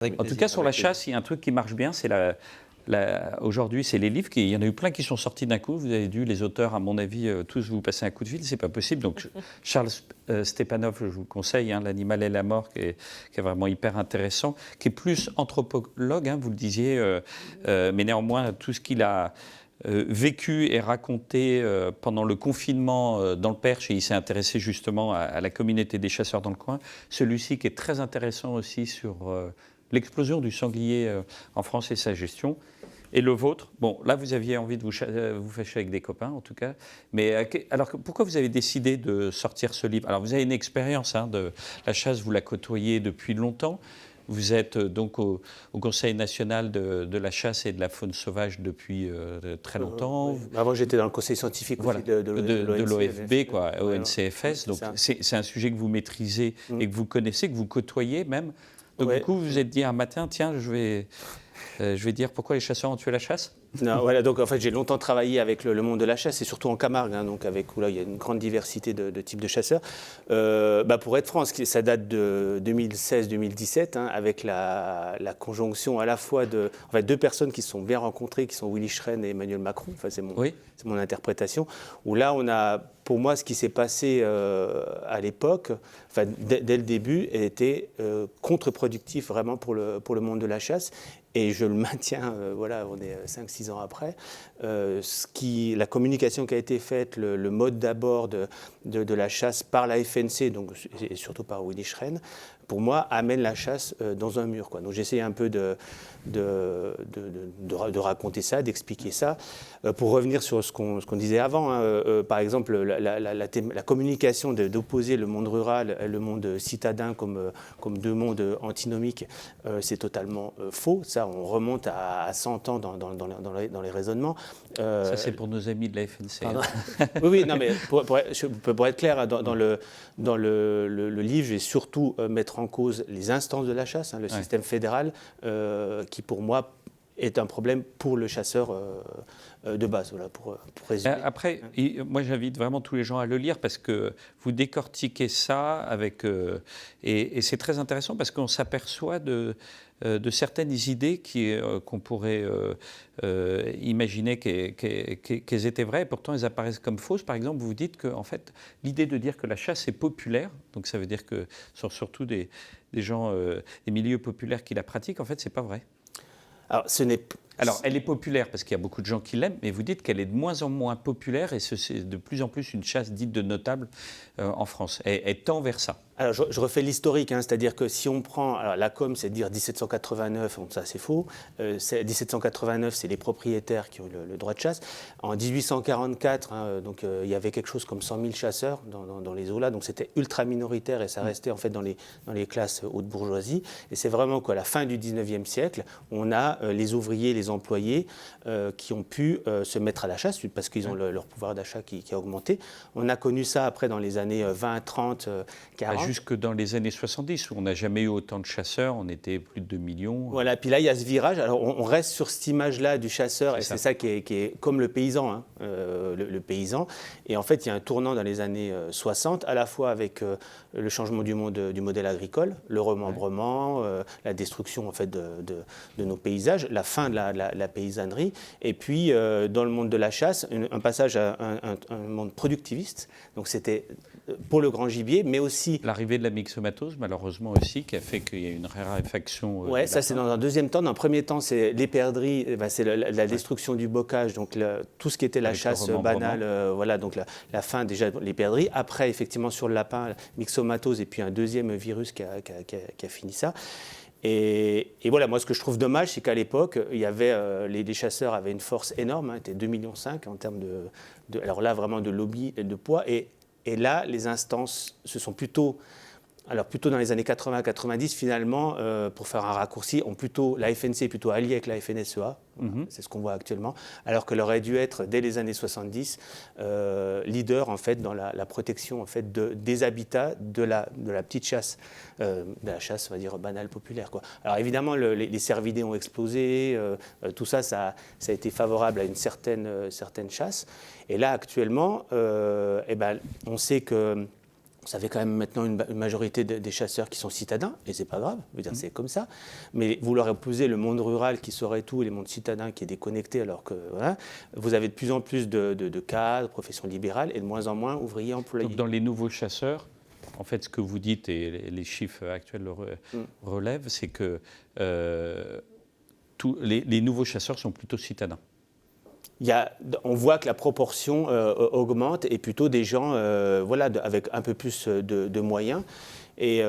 En tout cas, sur la chasse, il y a un truc qui marche bien, c'est aujourd'hui, c'est les livres. Il y en a eu plein qui sont sortis d'un coup. Vous avez dû, les auteurs, à mon avis, tous vous passer un coup de fil. C'est pas possible. Donc, Charles Stepanov, je vous conseille, L'animal et la mort, qui est vraiment hyper intéressant, qui est plus anthropologue, vous le disiez, mais néanmoins, tout ce qu'il a vécu et raconté pendant le confinement dans le Perche, et il s'est intéressé justement à la communauté des chasseurs dans le coin. Celui-ci qui est très intéressant aussi sur l'explosion du sanglier en France et sa gestion. Et le vôtre, bon, là, vous aviez envie de vous fâcher avec des copains, en tout cas. Mais alors, pourquoi vous avez décidé de sortir ce livre? Alors, vous avez une expérience de la chasse, vous la côtoyez depuis longtemps. Vous êtes donc au Conseil national de la chasse et de la faune sauvage depuis très longtemps. Oui. Avant, j'étais dans le conseil scientifique voilà, aussi de l'OFB, quoi, ouais, ONCFS. Donc, c'est un sujet que vous maîtrisez et que vous connaissez, que vous côtoyez même. Donc, du coup, vous vous êtes dit un matin, tiens, je vais dire pourquoi les chasseurs ont tué la chasse. Non, voilà, donc en fait j'ai longtemps travaillé avec le monde de la chasse et surtout en Camargue, donc où là il y a une grande diversité de types de chasseurs. Pour être franc, ça date de 2016-2017 avec la conjonction à la fois de deux personnes qui se sont bien rencontrées, qui sont Willy Schren et Emmanuel Macron. Enfin, c'est mon interprétation. Où là on a, pour moi, ce qui s'est passé à l'époque, dès le début, était contre-productif vraiment pour le monde de la chasse. Et je le maintiens, on est 5-6 ans après. La communication qui a été faite, le mode d'abord de la chasse par la FNC, donc, et surtout par Willy Schren, pour moi, amène la chasse dans un mur, quoi. Donc j'essaie un peu de raconter ça, d'expliquer ça. Pour revenir sur ce qu'on disait avant, par exemple, la communication d'opposer le monde rural et le monde citadin comme deux mondes antinomiques, c'est totalement faux. Ça, on remonte à 100 ans dans les raisonnements. Ça, c'est pour nos amis de la FNC. Oui, non, mais pour être clair, dans le livre, je vais surtout mettre en cause les instances de la chasse, le système fédéral, qui pour moi est un problème pour le chasseur de base, pour résumer. Après, moi j'invite vraiment tous les gens à le lire parce que vous décortiquez ça et c'est très intéressant parce qu'on s'aperçoit de certaines idées qu'on pourrait imaginer qu'elles étaient vraies, et pourtant elles apparaissent comme fausses. Par exemple, vous dites que en fait, l'idée de dire que la chasse est populaire, donc ça veut dire que ce sont surtout des gens, des milieux populaires qui la pratiquent, en fait, c'est pas vrai. Alors, elle est populaire parce qu'il y a beaucoup de gens qui l'aiment, mais vous dites qu'elle est de moins en moins populaire et c'est de plus en plus une chasse dite de notables en France. Elle tend vers ça. Alors, je refais l'historique, c'est-à-dire que si on prend, alors la com, c'est de dire 1789, donc ça c'est faux. 1789, c'est les propriétaires qui ont le droit de chasse. En 1844, il y avait quelque chose comme 100 000 chasseurs dans les eaux-là, donc c'était ultra minoritaire et ça restait en fait dans les classes haute bourgeoisie. Et c'est vraiment qu'à la fin du 19e siècle, on a les ouvriers, les employés qui ont pu se mettre à la chasse parce qu'ils ont leur pouvoir d'achat qui a augmenté. On a connu ça après dans les années 20, 30, 40. Jusque dans les années 70, où on n'a jamais eu autant de chasseurs, on était plus de 2 millions. Voilà, puis là, il y a ce virage. Alors, on reste sur cette image-là du chasseur, et c'est ça qui est comme le paysan, le paysan. Et en fait, il y a un tournant dans les années 60, à la fois avec le changement du modèle agricole, le remembrement, la destruction en fait, de nos paysages, la fin de la paysannerie, et puis dans le monde de la chasse, un passage à un monde productiviste. Donc, c'était pour le grand gibier, mais aussi l'arrivée de la myxomatose, malheureusement aussi, qui a fait qu'il y a une raréfaction. Oui, ça c'est dans un deuxième temps. Dans un premier temps, c'est les perdrix, c'est la destruction du bocage, donc tout ce qui était la chasse banale, donc la fin déjà les perdrix. Après, effectivement, sur le lapin, myxomatose, et puis un deuxième virus qui a fini ça. Et voilà, moi ce que je trouve dommage, c'est qu'à l'époque, il y avait, les chasseurs avaient une force énorme, étaient 2,5 millions en termes alors là vraiment de lobby et de poids. Et là, les instances se sont plutôt dans les années 80-90, finalement, pour faire un raccourci, la FNC est plutôt alliée avec la FNSEA, c'est ce qu'on voit actuellement, alors qu'elle aurait dû être, dès les années 70, leader en fait, dans la protection en fait, des habitats de la petite chasse, de la chasse, on va dire, banale, populaire, quoi. Alors évidemment, les cervidés ont explosé, tout ça, ça a été favorable à une certaine chasse. Et là, actuellement, on sait que vous avez quand même maintenant une majorité des chasseurs qui sont citadins, et c'est pas grave, je veux dire, c'est comme ça. Mais vous leur opposez le monde rural qui saurait tout, et le monde citadin qui est déconnecté, alors que voilà, vous avez de plus en plus de cadres, professions libérales, et de moins en moins ouvriers employés. Donc dans les nouveaux chasseurs, en fait, ce que vous dites, et les chiffres actuels le relèvent, c'est que les nouveaux chasseurs sont plutôt citadins. On voit que la proportion augmente et plutôt des gens avec un peu plus de moyens. Et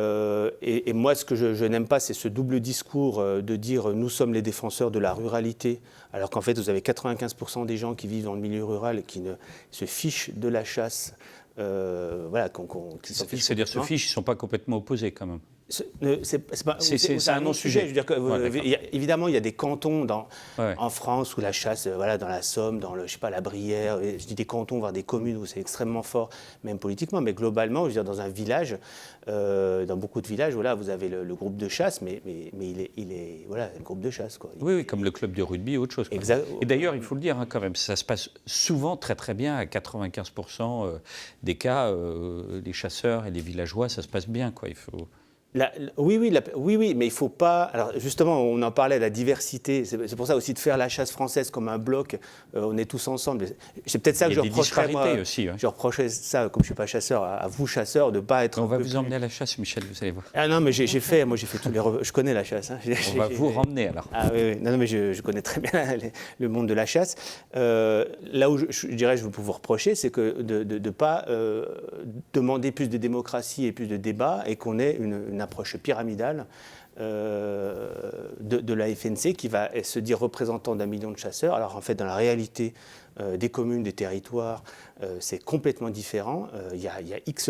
moi, ce que je n'aime pas, c'est ce double discours de dire « nous sommes les défenseurs de la ruralité », alors qu'en fait, vous avez 95% des gens qui vivent dans le milieu rural et qui se fichent de la chasse. C'est-à-dire se fichent, ils ne sont pas complètement opposés quand même. C'est un non-sujet. Je veux dire que, évidemment, il y a des cantons en France où la chasse, dans la Somme, dans la Brière, je dis des cantons, voire des communes où c'est extrêmement fort, même politiquement, mais globalement, je veux dire, dans un village, dans beaucoup de villages, vous avez le groupe de chasse, mais il est un groupe de chasse. Quoi. Oui, comme le club de rugby ou autre chose. Et d'ailleurs, il faut le dire quand même, ça se passe souvent très très bien, à 95% des cas, les chasseurs et les villageois, ça se passe bien, quoi. Il faut... Oui, mais il ne faut pas... Alors justement, on en parlait, la diversité, c'est pour ça aussi de faire la chasse française comme un bloc, on est tous ensemble. C'est peut-être ça que je reprocherais, moi. Aussi, ouais. Je reprocherais ça, comme je ne suis pas chasseur, à vous chasseurs, de ne pas être... On va vous emmener à la chasse, Michel, vous allez voir. Ah non, mais j'ai fait tous les... Je connais la chasse. Hein. On va vous ramener alors. Ah oui. Non, mais je connais très bien le monde de la chasse. Là où je dirais je peux vous reprocher, c'est que de ne pas demander plus de démocratie et plus de débat et qu'on ait une approche pyramidale de la FNC qui va se dire représentant d'1 million de chasseurs. Alors en fait, dans la réalité des communes, des territoires, c'est complètement différent. Il y a X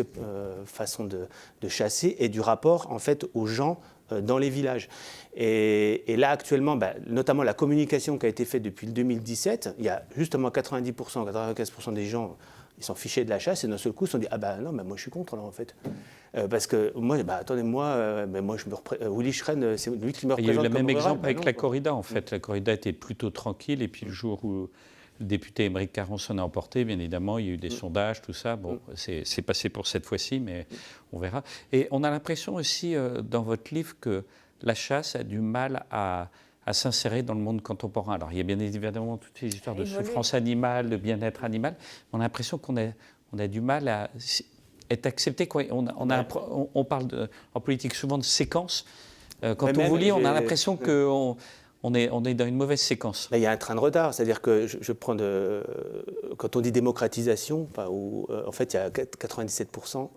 façons de chasser et du rapport en fait aux gens dans les villages. Et là, actuellement, notamment la communication qui a été faite depuis le 2017, il y a justement 90%, 95% des gens, ils s'en fichaient de la chasse et d'un seul coup, ils se sont dit « Ah ben non, moi je suis contre là en fait ». Parce que moi, attendez-moi, Willy Schren, c'est lui qui me représente. Il y a eu le même rural, exemple avec la corrida en fait. La corrida était plutôt tranquille et puis le jour où le député Émeric Caron s'en a emporté, bien évidemment, il y a eu des sondages, tout ça. Bon, c'est passé pour cette fois-ci, mais on verra. Et on a l'impression aussi dans votre livre que la chasse a du mal à s'insérer dans le monde contemporain. Alors, il y a bien évidemment toutes ces histoires de souffrance animale, de bien-être animal. On a l'impression qu'on a du mal à être accepté. Quoi. On parle en politique souvent de séquence. Quand on vous lit, on a l'impression qu'on est dans une mauvaise séquence. Il y a un train de retard. C'est-à-dire que je prends quand on dit démocratisation, en fait, il y a 97%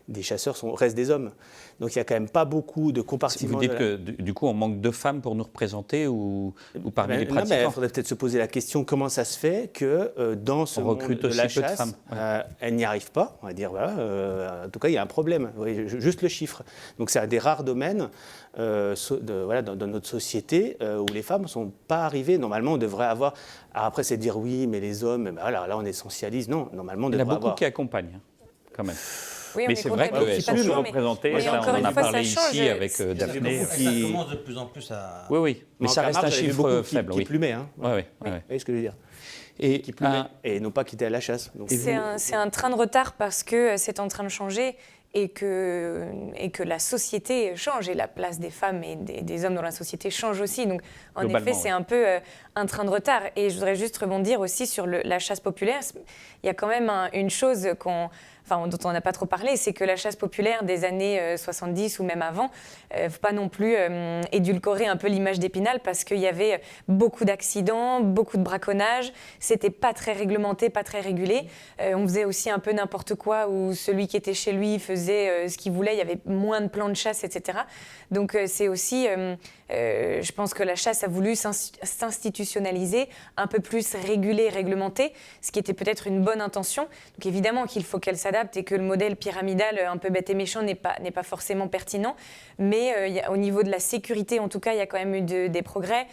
des chasseurs restent des hommes. Donc il n'y a quand même pas beaucoup de compartiments. Vous dites que du coup on manque de femmes pour nous représenter ou parmi les pratiquants. Il faudrait peut-être se poser la question comment ça se fait que dans ce monde de la chasse, elles n'y arrivent pas. On va dire en tout cas il y a un problème. Juste le chiffre. Donc c'est un des rares domaines dans notre société où les femmes ne sont pas arrivées. Normalement on devrait avoir. Alors après c'est dire oui mais les hommes, là on essentialise. Non, normalement on devrait avoir. Il y en a beaucoup qui accompagnent quand même. Oui, mais c'est vrai qu'elles sont sous-représentées, on en a parlé ici avec Daphné. Ça commence de plus en plus à... Oui, mais ça reste un chiffre faible. Qui plumait, hein. Oui. Vous voyez ce que je veux dire. Et non pas quitter à la chasse. C'est un train de retard parce que c'est en train de changer et que la société change et la place des femmes et des hommes dans la société change aussi. Donc, en effet, c'est un peu un train de retard. Et je voudrais juste rebondir aussi sur la chasse populaire. Il y a quand même une chose dont on n'a pas trop parlé, c'est que la chasse populaire des années 70 ou même avant, ne faut pas non plus édulcorer un peu l'image d'Épinal parce qu'il y avait beaucoup d'accidents, beaucoup de braconnage, c'était pas très réglementé, pas très régulé. On faisait aussi un peu n'importe quoi où celui qui était chez lui faisait ce qu'il voulait, il y avait moins de plans de chasse, etc. Donc c'est aussi, je pense que la chasse a voulu s'institutionnaliser, un peu plus régulée, réglementée, ce qui était peut-être une bonne intention. Donc évidemment qu'il faut qu'elle s'adapte et que le modèle pyramidal un peu bête et méchant n'est pas forcément pertinent. Mais au niveau de la sécurité, en tout cas, il y a quand même eu des progrès.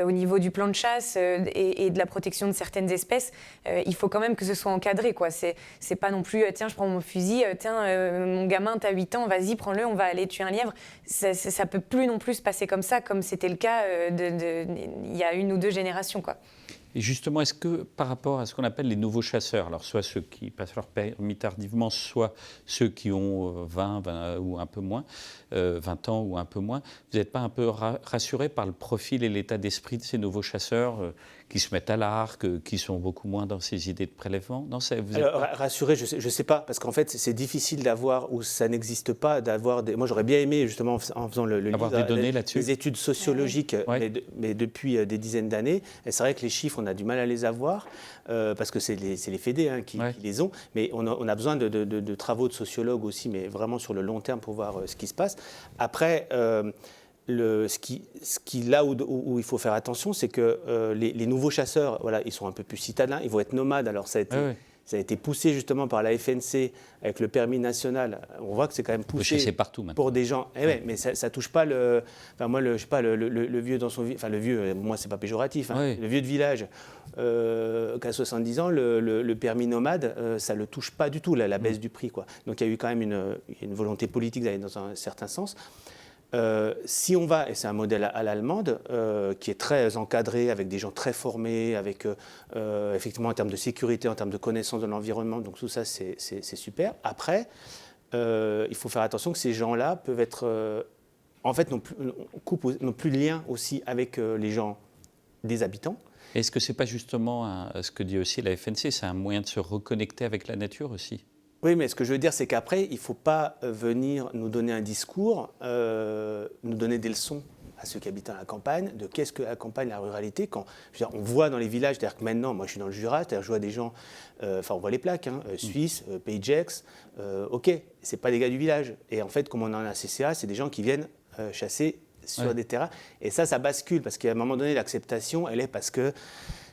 Au niveau du plan de chasse et de la protection de certaines espèces, il faut quand même que ce soit encadré, quoi. C'est pas non plus, tiens, je prends mon fusil, tiens, mon gamin, t'as 8 ans, vas-y, prends-le, on va aller tuer un lièvre. Ça peut plus non plus se passer comme ça, comme c'était le cas il y a 1 ou 2 générations, quoi. Et justement, est-ce que par rapport à ce qu'on appelle les nouveaux chasseurs, alors soit ceux qui passent leur permis tardivement, soit ceux qui ont 20 ou un peu moins, 20 ans ou un peu moins, vous n'êtes pas un peu rassuré par le profil et l'état d'esprit de ces nouveaux chasseurs qui se mettent à l'arc, qui sont beaucoup moins dans ces idées de prélèvement? Non, alors, rassuré, je ne sais pas, parce qu'en fait, c'est difficile d'avoir, ou ça n'existe pas, d'avoir des... Moi, j'aurais bien aimé, justement, en faisant le avoir livre, des données là-dessus, les études sociologiques, mais depuis des dizaines d'années. Et c'est vrai que les chiffres, on a du mal à les avoir, parce que c'est les FED qui les ont. Mais on a besoin de travaux de sociologues aussi, mais vraiment sur le long terme pour voir ce qui se passe. Après... là où il faut faire attention, c'est que les nouveaux chasseurs, voilà, ils sont un peu plus citadins, ils vont être nomades. Alors ça a été poussé justement par la FNC avec le permis national. On voit que c'est quand même poussé partout, pour des gens. Mais ça touche pas le. Enfin, moi, je sais pas, le vieux dans son village. Enfin, le vieux, moi, c'est pas péjoratif. Le vieux de village qui a 70 ans, le permis nomade, ça le touche pas du tout, la baisse du prix, quoi. Donc il y a eu quand même une volonté politique d'aller dans un certain sens. Si on va, et c'est un modèle à l'allemande, qui est très encadré, avec des gens très formés, avec effectivement en termes de sécurité, en termes de connaissance de l'environnement, donc tout ça c'est super. Après, il faut faire attention que ces gens-là peuvent être, en fait, n'ont plus de lien aussi avec les gens des habitants. Est-ce que c'est pas justement ce que dit aussi la FNC, c'est un moyen de se reconnecter avec la nature aussi? Oui, mais ce que je veux dire, c'est qu'après, il ne faut pas venir nous donner un discours, nous donner des leçons à ceux qui habitent dans la campagne, de qu'est-ce que la campagne, la ruralité. Quand, je veux dire, on voit dans les villages, c'est-à-dire que maintenant, moi je suis dans le Jura, c'est-à-dire que je vois des gens, enfin on voit les plaques, Suisse, Pays de Gex, ok, c'est pas des gars du village. Et en fait, comme on en a un CCA, c'est des gens qui viennent chasser sur des terrains. Et ça bascule, parce qu'à un moment donné, l'acceptation, elle est parce que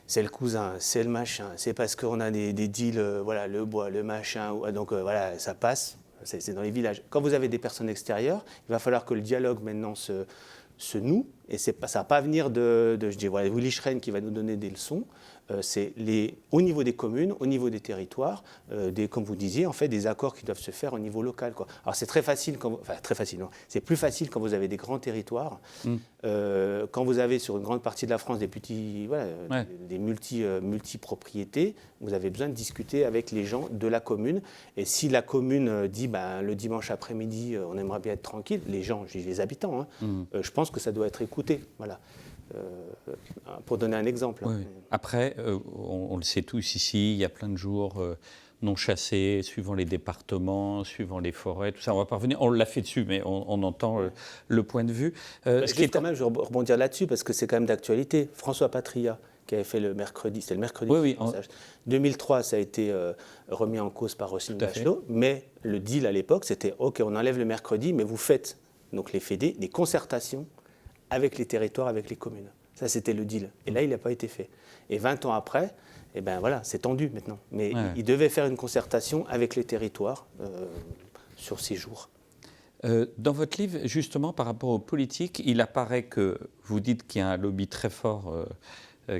c'est le cousin, c'est le machin, c'est parce qu'on a des deals, voilà, le bois, le machin, donc voilà, ça passe, c'est dans les villages. Quand vous avez des personnes extérieures, il va falloir que le dialogue maintenant se noue, et ça ne va pas venir je dis, voilà, Willy Schren qui va nous donner des leçons, c'est au niveau des communes, au niveau des territoires, comme vous disiez, en fait, des accords qui doivent se faire au niveau local, quoi. Alors c'est très facile, très facile, non, c'est plus facile quand vous avez des grands territoires, quand vous avez sur une grande partie de la France des petits, voilà, des multi-propriétés, vous avez besoin de discuter avec les gens de la commune, et si la commune dit, le dimanche après-midi, on aimerait bien être tranquille, les gens, les habitants, je pense que ça doit être écouté, voilà. Pour donner un exemple. Oui. Après, on le sait tous ici, il y a plein de jours non chassés, suivant les départements, suivant les forêts, tout ça. On va pas revenir, on l'a fait dessus, mais on entend le point de vue. Je vais rebondir là-dessus, parce que c'est quand même d'actualité. François Patria, qui avait fait le mercredi, c'était le mercredi. 2003, ça a été remis en cause par Roselyne Bachelot, mais le deal à l'époque, c'était « Ok, on enlève le mercredi, mais vous faites, donc les FED, des concertations avec les territoires, avec les communes. » Ça, c'était le deal. Et là, il n'a pas été fait. Et 20 ans après, eh ben voilà, c'est tendu maintenant. Mais il devait faire une concertation avec les territoires sur 6 jours. Dans votre livre, justement, par rapport aux politiques, il apparaît que vous dites qu'il y a un lobby très fort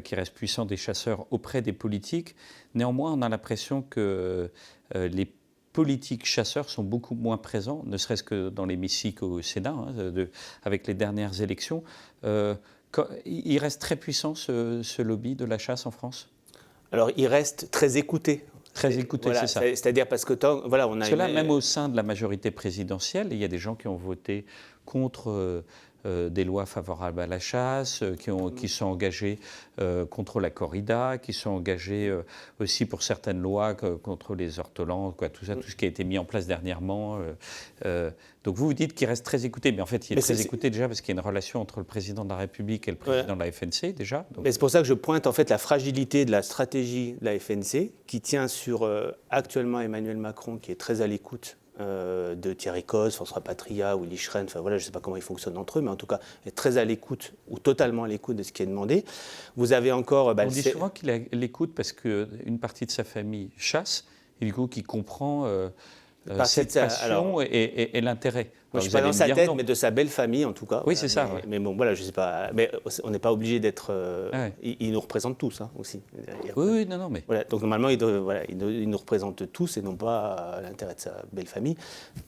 qui reste puissant des chasseurs auprès des politiques. Néanmoins, on a l'impression que les politiques chasseurs sont beaucoup moins présents, ne serait-ce que dans l'hémicycle au Sénat, avec les dernières élections. Il reste très puissant ce lobby de la chasse en France? Alors, il reste très écouté. Très écouté, voilà, c'est ça. C'est-à-dire parce que voilà, on a... Parce que là, même au sein de la majorité présidentielle, il y a des gens qui ont voté contre des lois favorables à la chasse, qui sont engagés contre la corrida, qui sont engagés aussi pour certaines lois contre les ortolans, tout ça, tout ce qui a été mis en place dernièrement. Donc vous dites qu'il reste très écouté, mais en fait il est très écouté déjà parce qu'il y a une relation entre le président de la République et le président de la FNC déjà. Donc... Mais c'est pour ça que je pointe en fait la fragilité de la stratégie de la FNC qui tient sur actuellement Emmanuel Macron qui est très à l'écoute de Thierry Coz, François Patria, Willy Schren, enfin voilà, je ne sais pas comment ils fonctionnent entre eux, mais en tout cas, est très à l'écoute, ou totalement à l'écoute de ce qui est demandé. Vous avez encore... on dit souvent qu'il l'écoute parce qu'une partie de sa famille chasse, et du coup, qu'il comprend cette passion et l'intérêt. Moi, je ne suis pas dans sa tête, mais de sa belle famille, en tout cas. Oui, c'est ça. Mais bon, voilà, je ne sais pas. Mais on n'est pas obligé d'être... Ils nous représentent tous, hein, aussi. Oui, non, mais... Voilà, donc, normalement, ils nous représentent tous et non pas l'intérêt de sa belle famille.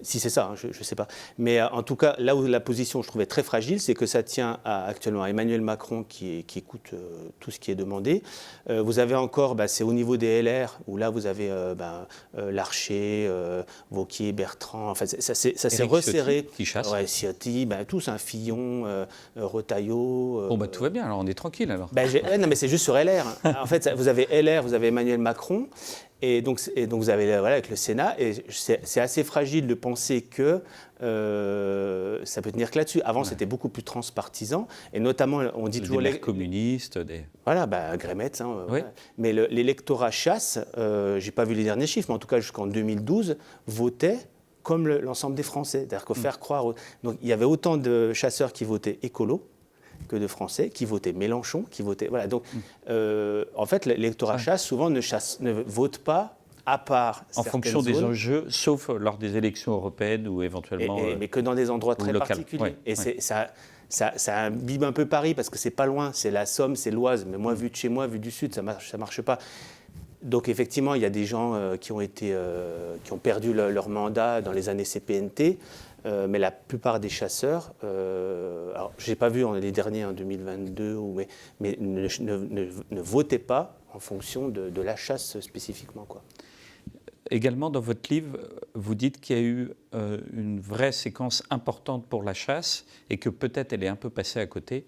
Si c'est ça, hein, je ne sais pas. Mais en tout cas, là où la position, je trouvais très fragile, c'est que ça tient actuellement à Emmanuel Macron qui écoute tout ce qui est demandé. Vous avez encore, c'est au niveau des LR, où là, vous avez Larcher, Wauquiez, Bertrand. Enfin, ça s'est resserré. Qui chasse. Ouais, Ciotti, tous, un Fillon, Retailleau. Bon, tout va bien, alors on est tranquille alors. Non, mais c'est juste sur LR. En fait, vous avez LR, vous avez Emmanuel Macron, et donc vous avez avec le Sénat, et c'est assez fragile de penser que ça peut tenir que là-dessus. Avant, c'était beaucoup plus transpartisan, et notamment, on dit toujours... Les communistes, Voilà, Grémetz. Hein, oui. Mais l'électorat chasse, je n'ai pas vu les derniers chiffres, mais en tout cas jusqu'en 2012, votait comme l'ensemble des Français. C'est-à-dire qu'il faut faire croire... Donc, il y avait autant de chasseurs qui votaient écolo que de Français qui votaient Mélenchon, qui votaient... Voilà, donc, en fait, l'électorat chasse, souvent, ne vote pas à part en fonction des enjeux, sauf lors des élections européennes ou éventuellement... mais que dans des endroits très particuliers. Ouais, et ça imbibe un peu Paris, parce que c'est pas loin, c'est la Somme, c'est l'Oise, mais moi, vu de chez moi, vu du Sud, ça marche pas. Donc effectivement, il y a des gens qui ont perdu leur mandat dans les années CPNT, mais la plupart des chasseurs, alors je n'ai pas vu les derniers en 2022, mais ne votaient pas en fonction de la chasse spécifiquement, quoi. Également, dans votre livre, vous dites qu'il y a eu une vraie séquence importante pour la chasse et que peut-être elle est un peu passée à côté,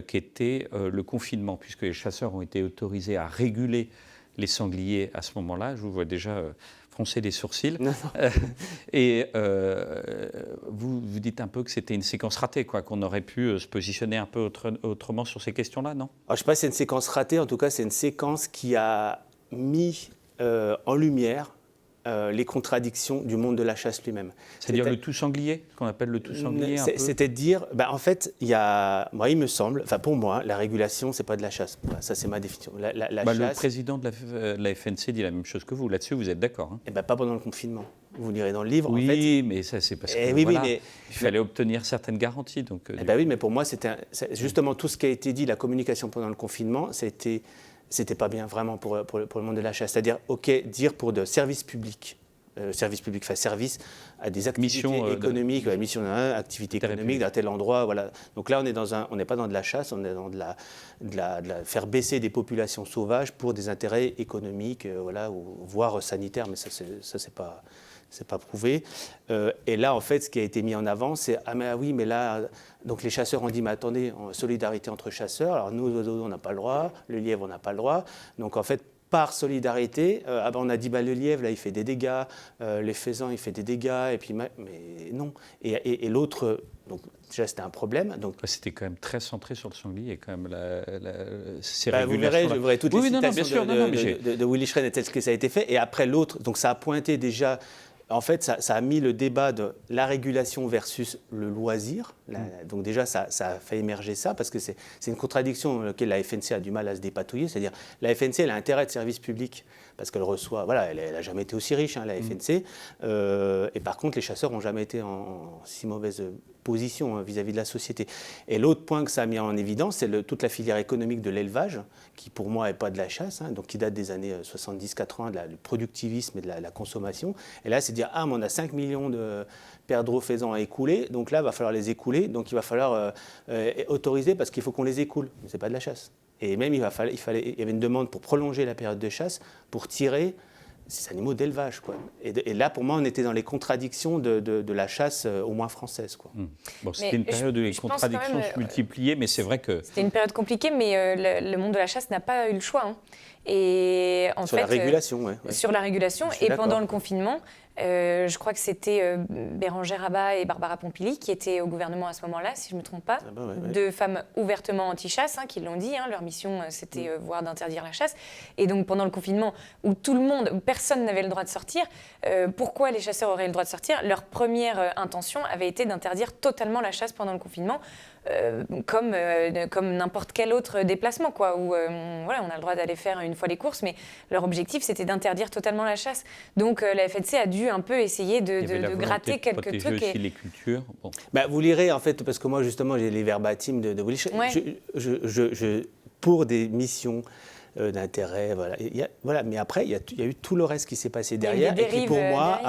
qui était le confinement, puisque les chasseurs ont été autorisés à réguler les sangliers à ce moment-là. Je vous vois déjà froncer les sourcils. Et vous dites un peu que c'était une séquence ratée, qu'on aurait pu se positionner un peu autrement sur ces questions-là, non ? Alors, je ne sais pas si c'est une séquence ratée, en tout cas, c'est une séquence qui a mis en lumière les contradictions du monde de la chasse lui-même. C'est-à-dire le tout sanglier, ce qu'on appelle le tout sanglier un peu. C'est-à-dire, en fait, il me semble, pour moi, la régulation, c'est pas de la chasse. Ça, c'est ma définition. La chasse, le président de la FNC dit la même chose que vous. Là-dessus, vous êtes d'accord, hein ? Pas pendant le confinement. Vous lirez dans le livre. Oui, en fait, mais ça, c'est parce que mais il fallait obtenir certaines garanties. Donc, oui, mais pour moi, c'est justement tout ce qui a été dit, la communication pendant le confinement, c'était pas bien vraiment pour le monde de la chasse. C'est-à-dire, dire pour de services publics, service à des activités économiques, activités économiques d'un tel endroit, voilà. Donc là, on n'est pas dans de la chasse, on est dans de la faire baisser des populations sauvages pour des intérêts économiques, voire sanitaires, mais ça c'est pas prouvé. Et là, en fait, ce qui a été mis en avant, c'est mais là, donc les chasseurs ont dit, mais attendez, solidarité entre chasseurs. Alors nous, les oiseaux, on n'a pas le droit, le lièvre, on n'a pas le droit. Donc en fait, par solidarité, on a dit, le lièvre, là, il fait des dégâts, les faisans, il fait des dégâts, et puis, mais non. Et l'autre, donc déjà, c'était un problème. Donc, c'était quand même très centré sur le sanglier, quand même, vous verrez toutes les citations de Willy Schren et tel que ça a été fait. Et après, l'autre, donc ça a pointé déjà... En fait, ça a mis le débat de la régulation versus le loisir. Donc déjà, ça a fait émerger ça, parce que c'est une contradiction dans laquelle la FNC a du mal à se dépatouiller. C'est-à-dire, la FNC, elle a intérêt de service public, parce qu'elle reçoit... elle n'a jamais été aussi riche, la FNC. Et par contre, les chasseurs n'ont jamais été en si mauvaise position vis-à-vis de la société. Et l'autre point que ça a mis en évidence, c'est toute la filière économique de l'élevage, qui pour moi n'est pas de la chasse, donc qui date des années 70-80, du productivisme et de la consommation. Et là, c'est dire, mais on a 5 millions de perdreaux faisans à écouler, donc là, il va falloir les écouler, donc il va falloir autoriser, parce qu'il faut qu'on les écoule. Mais ce n'est pas de la chasse. Et même, il y avait une demande pour prolonger la période de chasse, pour tirer ces animaux d'élevage, quoi. Et là, pour moi, on était dans les contradictions de la chasse, au moins française, quoi. Bon, c'était une période où les contradictions se multipliaient, mais c'est vrai que... C'était une période compliquée, mais le monde de la chasse n'a pas eu le choix. Hein. Et sur la régulation, Sur la régulation, et pendant le confinement, je crois que c'était Bérangère Abba et Barbara Pompili qui étaient au gouvernement à ce moment-là, si je ne me trompe pas. Deux femmes ouvertement anti-chasse, qui l'ont dit. Leur mission, c'était voire d'interdire la chasse. Et donc pendant le confinement, où personne n'avait le droit de sortir, pourquoi les chasseurs auraient le droit de sortir ? Leur première intention avait été d'interdire totalement la chasse pendant le confinement. comme n'importe quel autre déplacement, quoi, où voilà, on a le droit d'aller faire une fois les courses, mais leur objectif, c'était d'interdire totalement la chasse. Donc la FNC a dû un peu essayer de gratter quelques trucs. Aussi les cultures. Bon. Bah, vous lirez, en fait, parce que moi, justement, j'ai les verbatims de Willy. Ouais. Pour des missions d'intérêt, voilà. Mais après, il y a eu tout le reste qui s'est passé derrière et qui, pour moi,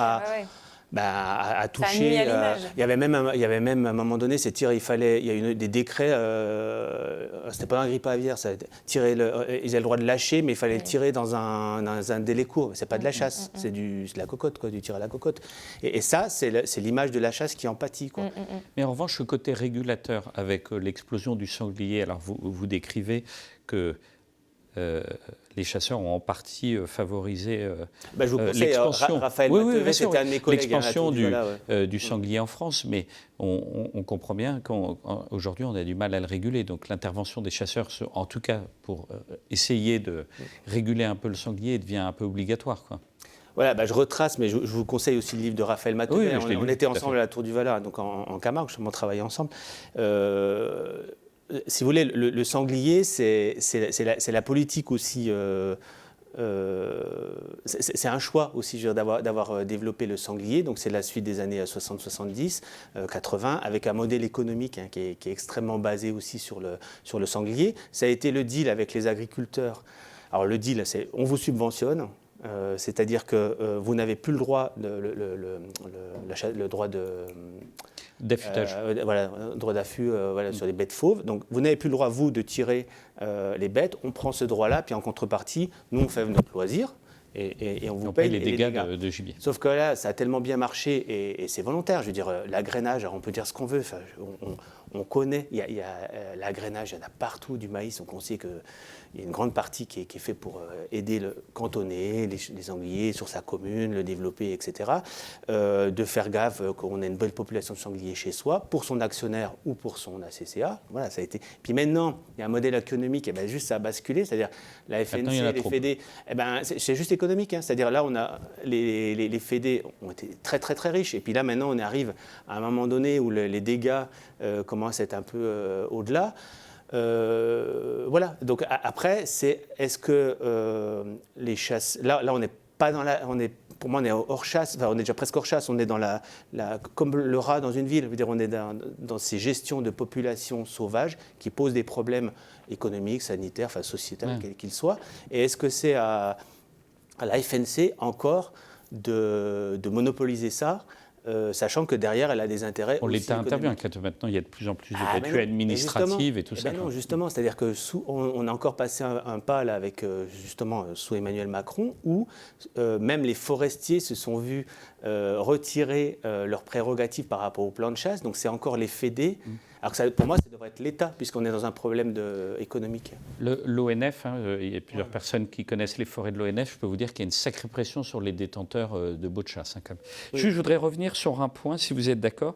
a touché. Il y avait même à un moment donné, il y a eu des décrets. C'était pas un grippe aviaire, ça. Ils avaient le droit de lâcher, mais il fallait le tirer dans un délai court. C'est pas de la chasse, c'est de la cocotte, quoi, du tir à la cocotte. Et ça, c'est l'image de la chasse qui en pâtit, quoi. Mais en revanche, le côté régulateur, avec l'explosion du sanglier, alors vous décrivez que les chasseurs ont en partie favorisé je vous conseille, l'expansion. Raphaël Matevet, c'était un de mes collègues. L'expansion du sanglier en France, mais on comprend bien qu'aujourd'hui on a du mal à le réguler. Donc l'intervention des chasseurs, en tout cas pour essayer de réguler un peu le sanglier, devient un peu obligatoire, quoi. Voilà, je retrace, mais je vous conseille aussi le livre de Raphaël Matevet. Oui, on était ensemble à la Tour du Valeur, donc en Camargue, justement, on travaillait ensemble. Si vous voulez, le sanglier, c'est la politique aussi. C'est un choix aussi d'avoir développé le sanglier. Donc c'est la suite des années 60, 70, 80, avec un modèle économique qui est extrêmement basé aussi sur le sanglier. Ça a été le deal avec les agriculteurs. Alors le deal, c'est on vous subventionne. C'est-à-dire que vous n'avez plus le droit, le droit d'affûtage. Droit d'affût sur les bêtes fauves. Donc vous n'avez plus le droit, vous, de tirer les bêtes. On prend ce droit-là, puis en contrepartie, nous, on fait notre loisir. Et on vous paye les dégâts de gibier. Sauf que là, ça a tellement bien marché et c'est volontaire. Je veux dire, l'agrainage, on peut dire ce qu'on veut. Enfin, on connaît, l'agrainage, il y en a partout, du maïs. Donc on sait qu'il y a une grande partie qui est faite pour aider le cantonner, les sangliers sur sa commune, le développer, etc. De faire gaffe qu'on ait une belle population de sangliers chez soi, pour son actionnaire ou pour son ACCA. Voilà, ça a été. Puis maintenant, il y a un modèle économique, juste ça a basculé, c'est-à-dire la FNC, les Fédés, c'est juste économique. C'est-à-dire là, on a les Fédés ont été très très très riches. Et puis là, maintenant, on arrive à un moment donné où les dégâts commencent à être un peu au-delà. Voilà. Donc après, est-ce que les chasses... Là, on n'est pas dans la... Pour moi, on est hors chasse. Enfin, on est déjà presque hors chasse. On est dans comme le rat dans une ville. Je veux dire, on est dans ces gestions de population sauvage qui posent des problèmes économiques, sanitaires, enfin sociétals, quels qu'ils soient. Et est-ce que c'est à la FNC encore de monopoliser ça, sachant que derrière, elle a des intérêts aussi l'État intervient, maintenant il y a de plus en plus de statuts administratifs et tout ça. Non, justement, c'est-à-dire que on a encore passé un pas là avec, justement, sous Emmanuel Macron, où même les forestiers se sont vus retirer leurs prérogatives par rapport au plan de chasse, donc c'est encore les fédés. Alors que pour moi, ça devrait être l'État, puisqu'on est dans un problème économique. L'ONF, il y a plusieurs personnes qui connaissent les forêts de l'ONF, je peux vous dire qu'il y a une sacrée pression sur les détenteurs de baux de chasse. Oui. Je voudrais revenir sur un point, si vous êtes d'accord.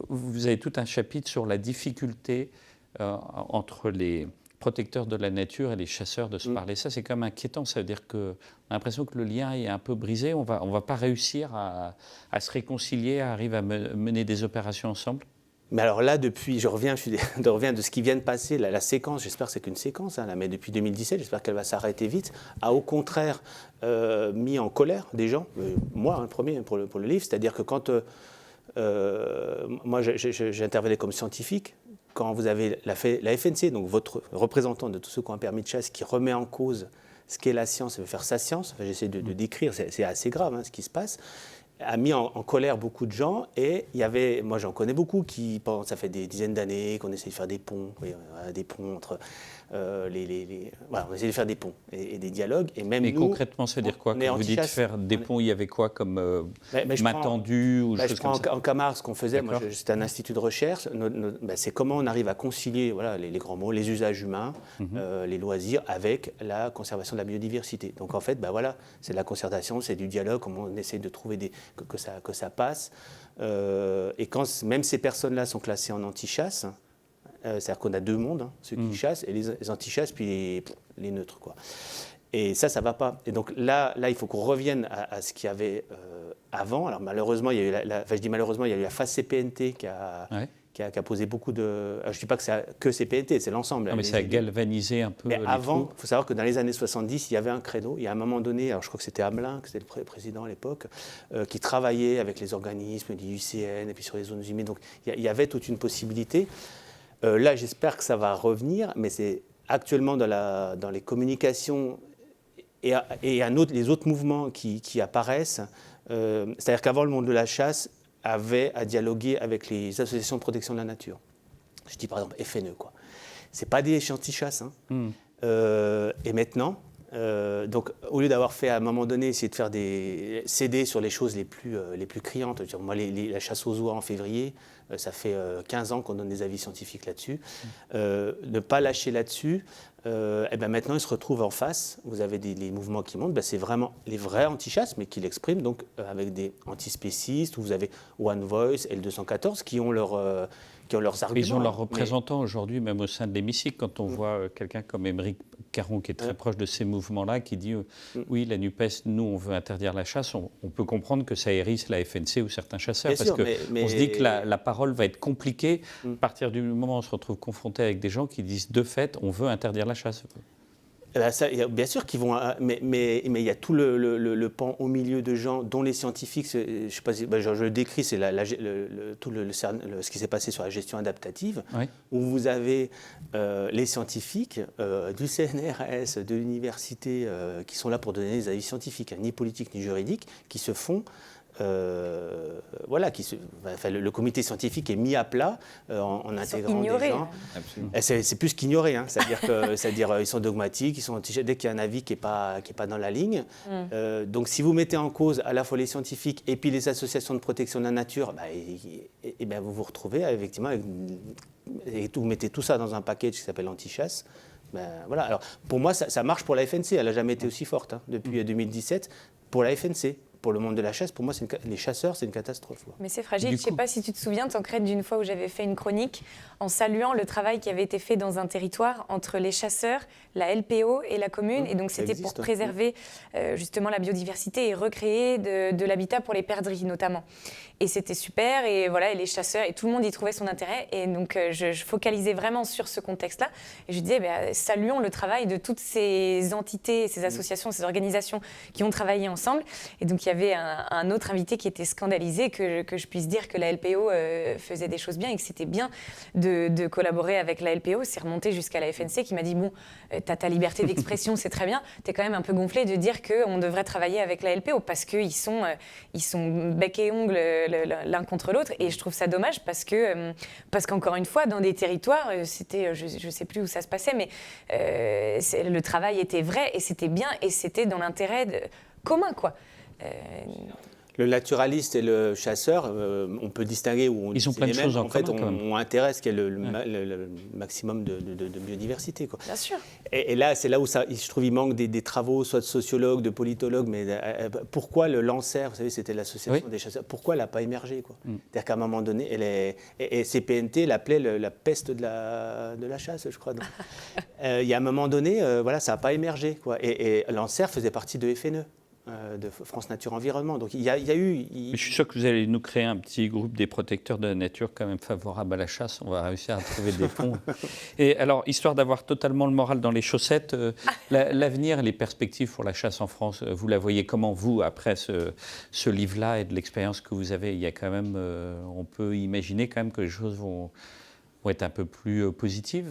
Vous avez tout un chapitre sur la difficulté entre les protecteurs de la nature et les chasseurs de se parler. Ça, c'est quand même inquiétant. Ça veut dire qu'on a l'impression que le lien est un peu brisé. On va pas réussir à se réconcilier, à arriver à mener des opérations ensemble. Mais alors là, je reviens de ce qui vient de passer, la séquence, j'espère que c'est qu'une séquence, mais depuis 2017, j'espère qu'elle va s'arrêter vite, a au contraire mis en colère des gens, moi, le premier pour le livre, c'est-à-dire que quand moi j'intervenais comme scientifique, quand vous avez la FNC, donc votre représentant de tous ceux qui ont un permis de chasse, qui remet en cause ce qu'est la science, veut faire sa science, j'essaie de décrire, c'est assez grave ce qui se passe, a mis en colère beaucoup de gens, et il y avait, moi j'en connais beaucoup qui, ça fait des dizaines d'années qu'on essaie de faire des ponts entre voilà, on essaie de faire des ponts et des dialogues, et même mais nous, concrètement, ça veut dire quoi quand vous dites faire des ponts? Il y avait quoi comme main tendue ou choses comme ça? En Camargue, ce qu'on faisait, moi c'était un institut de recherche, c'est comment on arrive à concilier les grands mots, les usages humains, les loisirs avec la conservation de la biodiversité. Donc en fait, c'est de la concertation, c'est du dialogue, comment on essaie de trouver que ça passe. Et quand même ces personnes-là sont classées en anti-chasse, c'est-à-dire qu'on a deux mondes, ceux qui chassent et les anti-chasses, puis les neutres, quoi. Et ça ne va pas. Et donc là, il faut qu'on revienne à ce qu'il y avait avant. Alors malheureusement, il y a eu je dis malheureusement, il y a eu la phase CPNT qui a qui a posé beaucoup de... Je ne dis pas que c'est que CPNT, c'est l'ensemble. Non, mais ça a galvanisé un peu. Mais avant, il faut savoir que dans les années 70, il y avait un créneau. Il y a un moment donné, alors je crois que c'était Hamelin, que c'était le président à l'époque, qui travaillait avec les organismes, l'IUCN, et puis sur les zones humides. Donc il y avait toute une possibilité. Là, j'espère que ça va revenir, mais c'est actuellement dans les communications et les autres mouvements qui apparaissent. C'est-à-dire qu'avant, le monde de la chasse avait à dialoguer avec les associations de protection de la nature. Je dis par exemple FNE, quoi. C'est pas des anti-chasse. Hein. Et maintenant, donc au lieu d'avoir fait à un moment donné essayer de faire des CD sur les choses les plus criantes, moi la chasse aux oies en février, ça fait 15 ans qu'on donne des avis scientifiques là-dessus, ne pas lâcher là-dessus. Et ben maintenant, ils se retrouvent en face. Vous avez les mouvements qui montent. Ben c'est vraiment les vrais anti-chasses, mais qui l'expriment donc avec des antispécistes. Où vous avez One Voice, L214, qui ont leurs arguments. Ils ont leurs représentants aujourd'hui, même au sein de l'hémicycle. Quand on voit quelqu'un comme Émeric Caron, qui est très proche de ces mouvements-là, qui dit oui, la NUPES, nous, on veut interdire la chasse. On peut comprendre que ça hérisse la FNC ou certains chasseurs, Bien parce qu'on se dit que la parole va être compliquée à partir du moment où on se retrouve confronté avec des gens qui disent de fait, on veut interdire la chasse. Bien sûr qu'ils vont, mais il y a tout le pan au milieu de gens, dont les scientifiques. Je sais pas, je le décris, c'est ce qui s'est passé sur la gestion adaptative, où vous avez les scientifiques du CNRS, de l'université, qui sont là pour donner des avis scientifiques, ni politiques ni juridiques, qui se font. Le comité scientifique est mis à plat en intégrant des gens. C'est plus qu'ignoré, hein. C'est-à-dire ils sont dogmatiques, ils sont dès qu'il y a un avis qui n'est pas dans la ligne. Donc si vous mettez en cause à la fois les scientifiques et puis les associations de protection de la nature, vous vous retrouvez effectivement et vous mettez tout ça dans un package qui s'appelle anti-chasse. Voilà. Alors pour moi ça marche pour la FNC, elle n'a jamais été aussi forte depuis 2017 pour la FNC. Pour le monde de la chasse, pour moi, les chasseurs, c'est une catastrophe. Mais c'est fragile. Je ne sais pas si tu te souviens, Tancrède, d'une fois où j'avais fait une chronique en saluant le travail qui avait été fait dans un territoire entre les chasseurs, la LPO et la commune. Et donc, c'était pour préserver justement la biodiversité et recréer de l'habitat pour les perdrix, notamment. Et c'était super. Et voilà, et les chasseurs, et tout le monde y trouvait son intérêt. Et donc, je focalisais vraiment sur ce contexte-là. Et je disais, saluons le travail de toutes ces entités, ces associations, ces organisations qui ont travaillé ensemble. Et donc, il y avait un autre invité qui était scandalisé que je puisse dire que la LPO faisait des choses bien et que c'était bien de collaborer avec la LPO. C'est remonté jusqu'à la FNC qui m'a dit bon, t'as ta liberté d'expression, c'est très bien. T'es quand même un peu gonflé de dire qu'on devrait travailler avec la LPO parce qu'ils sont bec et ongle l'un contre l'autre. Et je trouve ça dommage parce qu'encore une fois, dans des territoires, c'était, je sais plus où ça se passait, mais le travail était vrai et c'était bien et c'était dans l'intérêt commun, quoi. Le naturaliste et le chasseur, on peut distinguer où ils ont plein de choses en commun. On intérêt à ce qu'il y ait le maximum de biodiversité, quoi. Bien sûr. Et là, c'est là où je trouve il manque des travaux, soit de sociologues, de politologues. Mais pourquoi le Lancer, vous savez, c'était l'association des chasseurs, pourquoi elle n'a pas émergé, quoi. C'est-à-dire qu'à un moment donné, et CPNT l'appelait la peste de la chasse, je crois. Il y a un moment donné, ça n'a pas émergé, quoi. Et Lancer faisait partie de FNE. De France Nature Environnement. Donc il y a eu... Mais je suis sûr que vous allez nous créer un petit groupe des protecteurs de la nature quand même favorables à la chasse. On va réussir à trouver des ponts. Et alors, histoire d'avoir totalement le moral dans les chaussettes, l'avenir et les perspectives pour la chasse en France, vous la voyez comment, vous, après ce livre-là et de l'expérience que vous avez? Il y a quand même... on peut imaginer quand même que les choses vont être un peu plus positives.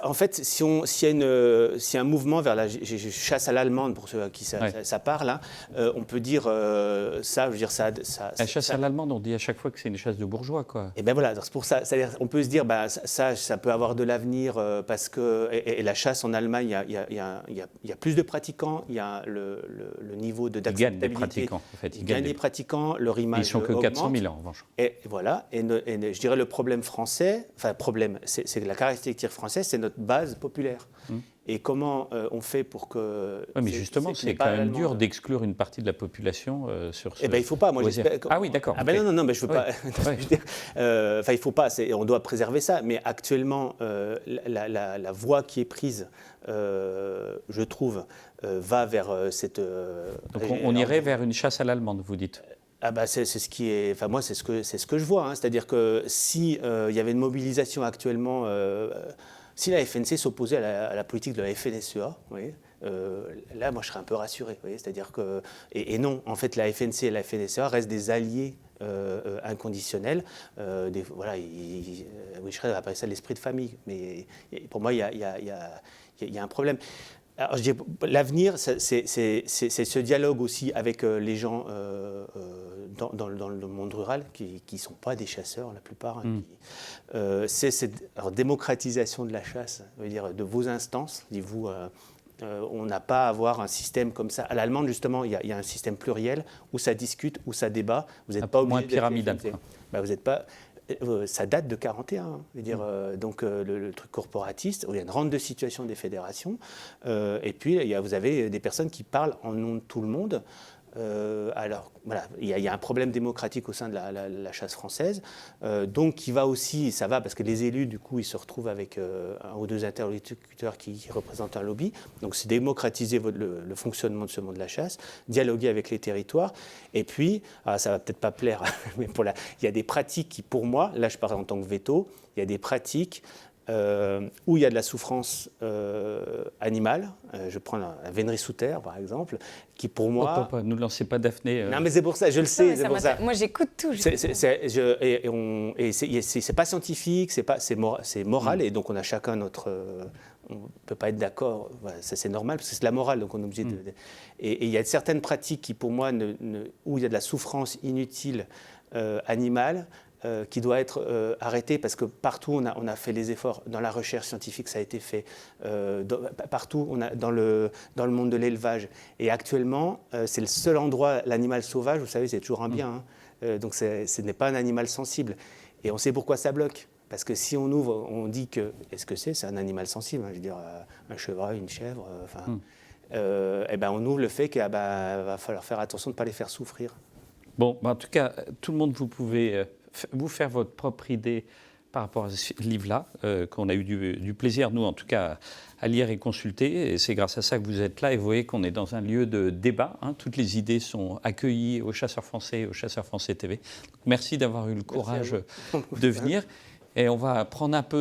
En fait, s'il y a un mouvement vers la chasse à l'allemande, pour ceux à qui ça parle, hein, on peut dire ça, je veux dire ça. La chasse à l'allemande, on dit à chaque fois que c'est une chasse de bourgeois, quoi. Et ben voilà, c'est pour ça. On peut se dire, ça peut avoir de l'avenir parce que et la chasse en Allemagne, il y a plus de pratiquants, il y a le niveau d'acceptabilité. Ils gagnent des pratiquants, en fait. Ils gagnent des pratiquants, leur image ils sont que 400 000 en revanche. Et voilà. Et je dirais le problème français, c'est la caractéristique française, c'est notre base populaire. Et comment on fait pour que... Oui, mais justement, c'est quand même dur d'exclure une partie de la population sur ce... Eh bien, il ne faut pas. Moi, ah oui, d'accord. Ah ben non, mais je ne veux pas... il ne faut pas. On doit préserver ça. Mais actuellement, la voie qui est prise, je trouve, va vers cette... Donc on irait vers une chasse à l'allemande, vous dites? Ah bah c'est ce qui est, enfin moi c'est ce que je vois, hein. C'est-à-dire que si il y avait une mobilisation actuellement, si la FNC s'opposait à la politique de la FNSEA, vous voyez, là moi je serais un peu rassuré, vous voyez, c'est-à-dire que et non, en fait la FNC et la FNSEA restent des alliés inconditionnels. Voilà, Wicheret appelle ça l'esprit de famille, mais pour moi il y a un problème. Alors, l'avenir, c'est ce dialogue aussi avec les gens dans le monde rural qui ne sont pas des chasseurs, la plupart. C'est cette démocratisation de la chasse, veut dire, de vos instances. Dites-vous, on n'a pas à avoir un système comme ça. À l'allemande, justement, il y a un système pluriel où ça discute, où ça débat. Vous n'êtes pas obligé moins pyramidal. Vous n'êtes pas... Ça date de 1941, je veux dire, donc le truc corporatiste, où il y a une rente de situation des fédérations, et puis vous avez des personnes qui parlent en nom de tout le monde. Alors, voilà, il y a un problème démocratique au sein de la chasse française, donc qui va aussi, ça va parce que les élus, du coup, ils se retrouvent avec un ou deux interlocuteurs qui représentent un lobby, donc c'est démocratiser le fonctionnement de ce monde de la chasse, dialoguer avec les territoires, et puis, ça va peut-être pas plaire, mais il y a des pratiques qui, pour moi, là je parle en tant que veto, il y a des pratiques où il y a de la souffrance animale. Je prends la vénerie sous terre, par exemple, qui pour moi... Ne nous lancez pas Daphné. Non, mais c'est pour ça, je le sais. C'est pour ça. Moi, j'écoute tout. C'est pas scientifique, c'est moral, et donc on a chacun notre... on ne peut pas être d'accord, voilà, ça c'est normal, parce que c'est de la morale, donc on est obligé de... Et il y a certaines pratiques qui, pour moi, où il y a de la souffrance inutile animale, qui doit être arrêté parce que partout on a fait les efforts dans la recherche scientifique, ça a été fait partout dans le monde de l'élevage, et actuellement c'est le seul endroit, l'animal sauvage, vous savez, c'est toujours un bien, hein, donc ce n'est pas un animal sensible, et on sait pourquoi ça bloque. Parce que si on ouvre, on dit que, est-ce que c'est un animal sensible, hein, je veux dire un chevreuil, une chèvre, et ben on ouvre le fait qu'il va falloir faire attention de ne pas les faire souffrir. Bon, en tout cas, tout le monde, vous pouvez vous faire votre propre idée par rapport à ce livre-là, qu'on a eu du plaisir, nous en tout cas, à lire et consulter. Et c'est grâce à ça que vous êtes là. Et vous voyez qu'on est dans un lieu de débat. Hein. Toutes les idées sont accueillies aux Chasseurs Français et aux Chasseurs Français TV. Donc, merci d'avoir eu le courage de venir. Et on va prendre un peu